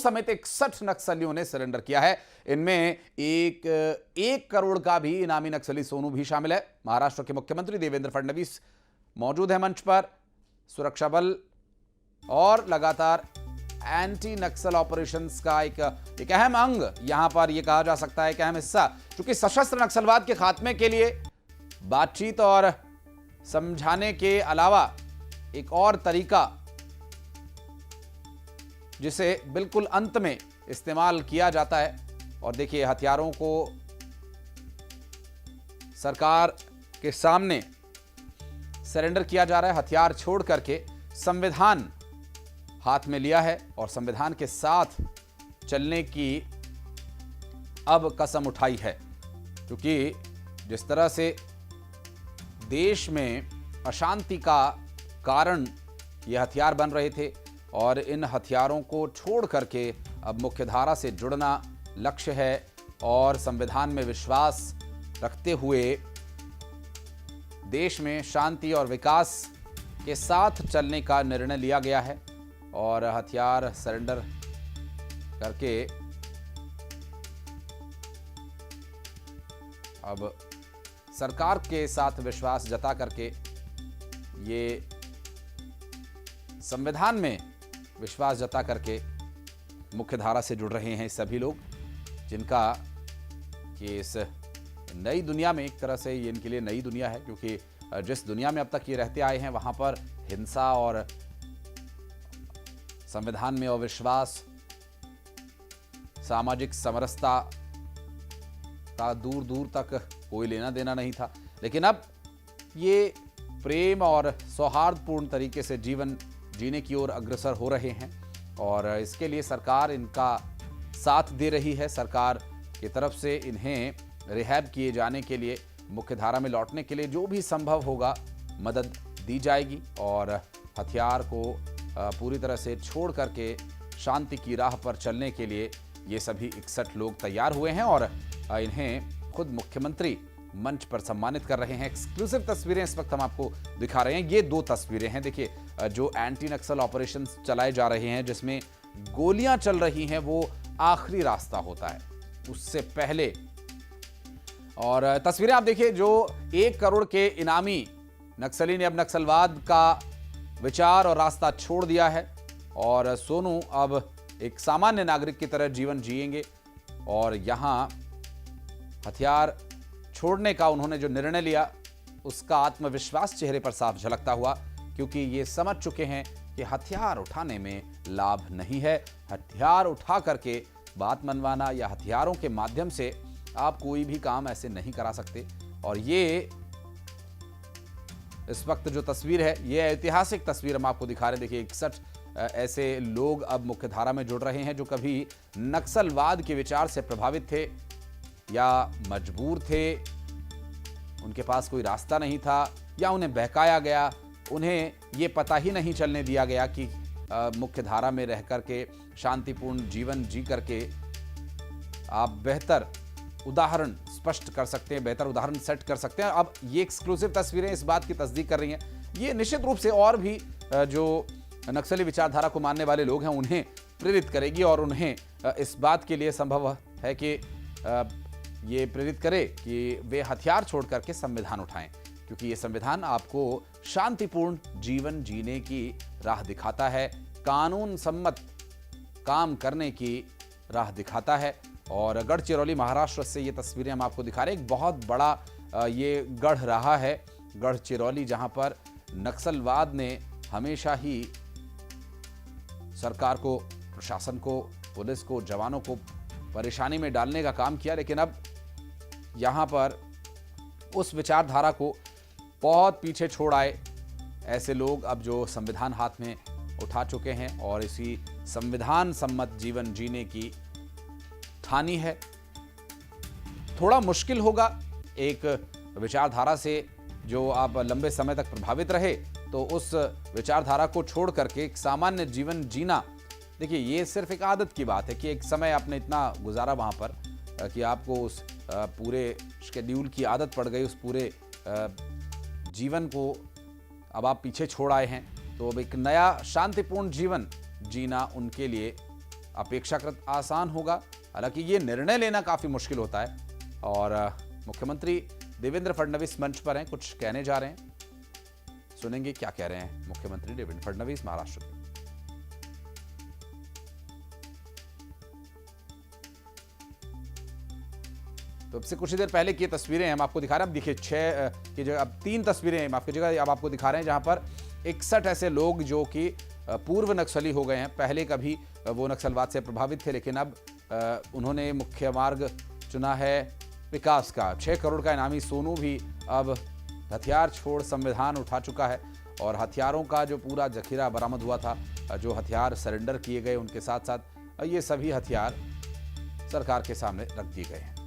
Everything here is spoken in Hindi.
समेत 61 नक्सलियों ने सरेंडर किया है। इनमें एक करोड़ का भी इनामी नक्सली सोनू भी शामिल है। महाराष्ट्र के मुख्यमंत्री देवेंद्र फडणवीस मौजूद है मंच पर। सुरक्षा बल और लगातार एंटी नक्सल ऑपरेशंस का एक अहम अंग यहां पर यह कहा जा सकता है, एक अहम हिस्सा, क्योंकि सशस्त्र नक्सलवाद के खात्मे के लिए बातचीत और समझाने के अलावा एक और तरीका जिसे बिल्कुल अंत में इस्तेमाल किया जाता है। और देखिए, हथियारों को सरकार के सामने सरेंडर किया जा रहा है। हथियार छोड़ करके संविधान हाथ में लिया है और संविधान के साथ चलने की अब कसम उठाई है, क्योंकि जिस तरह से देश में अशांति का कारण ये हथियार बन रहे थे और इन हथियारों को छोड़ करके अब मुख्यधारा से जुड़ना लक्ष्य है और संविधान में विश्वास रखते हुए देश में शांति और विकास के साथ चलने का निर्णय लिया गया है। और हथियार सरेंडर करके अब सरकार के साथ विश्वास जता करके ये संविधान में विश्वास जता करके मुख्यधारा से जुड़ रहे हैं सभी लोग, जिनका कि इस नई दुनिया में एक तरह से ये इनके लिए नई दुनिया है, क्योंकि जिस दुनिया में अब तक ये रहते आए हैं वहां पर हिंसा और संविधान में अविश्वास, सामाजिक समरसता का दूर दूर तक कोई लेना देना नहीं था। लेकिन अब ये प्रेम और सौहार्दपूर्ण तरीके से जीवन जीने की ओर अग्रसर हो रहे हैं और इसके लिए सरकार इनका साथ दे रही है। सरकार की तरफ से इन्हें रिहैब किए जाने के लिए, मुख्यधारा में लौटने के लिए जो भी संभव होगा मदद दी जाएगी और हथियार को पूरी तरह से छोड़ करके शांति की राह पर चलने के लिए ये सभी 61 लोग तैयार हुए हैं और इन्हें खुद मुख्यमंत्री मंच पर सम्मानित कर रहे हैं। एक्सक्लूसिव तस्वीरें इस वक्त हम आपको दिखा रहे हैं। ये 2 तस्वीरें हैं। देखिए, जो एंटी नक्सल ऑपरेशन चलाए जा रहे हैं जिसमें गोलियां चल रही हैं, वो आखिरी रास्ता होता है, उससे पहले। और तस्वीरें आप देखिए, जो 1 करोड़ के इनामी नक्सली ने अब नक्सलवाद का विचार और रास्ता छोड़ दिया है और सोनू अब एक सामान्य नागरिक की तरह जीवन जिएंगे। और यहां हथियार छोड़ने का उन्होंने जो निर्णय लिया, उसका आत्मविश्वास चेहरे पर साफ झलकता हुआ, क्योंकि ये समझ चुके हैं कि हथियार उठाने में लाभ नहीं है। हथियार उठा करके बात मनवाना या हथियारों के माध्यम से आप कोई भी काम ऐसे नहीं करा सकते। और ये इस वक्त जो तस्वीर है, ये ऐतिहासिक तस्वीर हम आपको दिखा रहे हैं। देखिए, 61 ऐसे लोग अब मुख्यधारा में जुड़ रहे हैं जो कभी नक्सलवाद के विचार से प्रभावित थे या मजबूर थे, उनके पास कोई रास्ता नहीं था या उन्हें बहकाया गया, उन्हें ये पता ही नहीं चलने दिया गया कि मुख्यधारा में रह करके शांतिपूर्ण जीवन जी करके आप बेहतर उदाहरण स्पष्ट कर सकते हैं, बेहतर उदाहरण सेट कर सकते हैं। अब ये एक्सक्लूसिव तस्वीरें इस बात की तस्दीक कर रही हैं। ये निश्चित रूप से और भी जो नक्सली विचारधारा को मानने वाले लोग हैं उन्हें प्रेरित करेगी और उन्हें इस बात के लिए संभव है कि ये प्रेरित करे कि वे हथियार छोड़ करके संविधान उठाएं, क्योंकि ये संविधान आपको शांतिपूर्ण जीवन जीने की राह दिखाता है, कानून सम्मत काम करने की राह दिखाता है। और गढ़चिरौली महाराष्ट्र से ये तस्वीरें हम आपको दिखा रहे हैं। एक बहुत बड़ा ये गढ़ रहा है गढ़चिरौली, जहां पर नक्सलवाद ने हमेशा ही सरकार को, प्रशासन को, पुलिस को, जवानों को परेशानी में डालने का काम किया। लेकिन अब यहां पर उस विचारधारा को बहुत पीछे छोड़ आए ऐसे लोग अब जो संविधान हाथ में उठा चुके हैं और इसी संविधान सम्मत जीवन जीने की ठानी है। थोड़ा मुश्किल होगा एक विचारधारा से जो आप लंबे समय तक प्रभावित रहे, तो उस विचारधारा को छोड़ करके एक सामान्य जीवन जीना, देखिए, ये सिर्फ एक आदत की बात है कि एक समय आपने इतना गुजारा वहाँ पर कि आपको उस पूरे शेड्यूल की आदत पड़ गई, उस पूरे जीवन को अब आप पीछे छोड़ आए हैं। तो अब एक नया शांतिपूर्ण जीवन जीना उनके लिए अपेक्षाकृत आसान होगा। हालांकि ये निर्णय लेना काफी मुश्किल होता है और मुख्यमंत्री देवेंद्र फडणवीस मंच पर हैं, कुछ कहने जा रहे हैं। सुनेंगे क्या कह रहे हैं मुख्यमंत्री देवेंद्र फडणवीस महाराष्ट्र के। तो अब से कुछ ही देर पहले की तस्वीरें हम आपको दिखा रहे हैं। अब देखिए 6 की जगह अब 3 तस्वीरें माफ कीजिएगा अब आपको दिखा रहे हैं जहां पर 61 ऐसे लोग जो कि पूर्व नक्सली हो गए हैं। पहले कभी वो नक्सलवाद से प्रभावित थे, लेकिन अब उन्होंने मुख्य मार्ग चुना है विकास का। 6 करोड़ का इनामी सोनू भी अब हथियार छोड़ संविधान उठा चुका है और हथियारों का जो पूरा जखीरा बरामद हुआ था, जो हथियार सरेंडर किए गए, उनके साथ साथ ये सभी हथियार सरकार के सामने रख दिए गए हैं।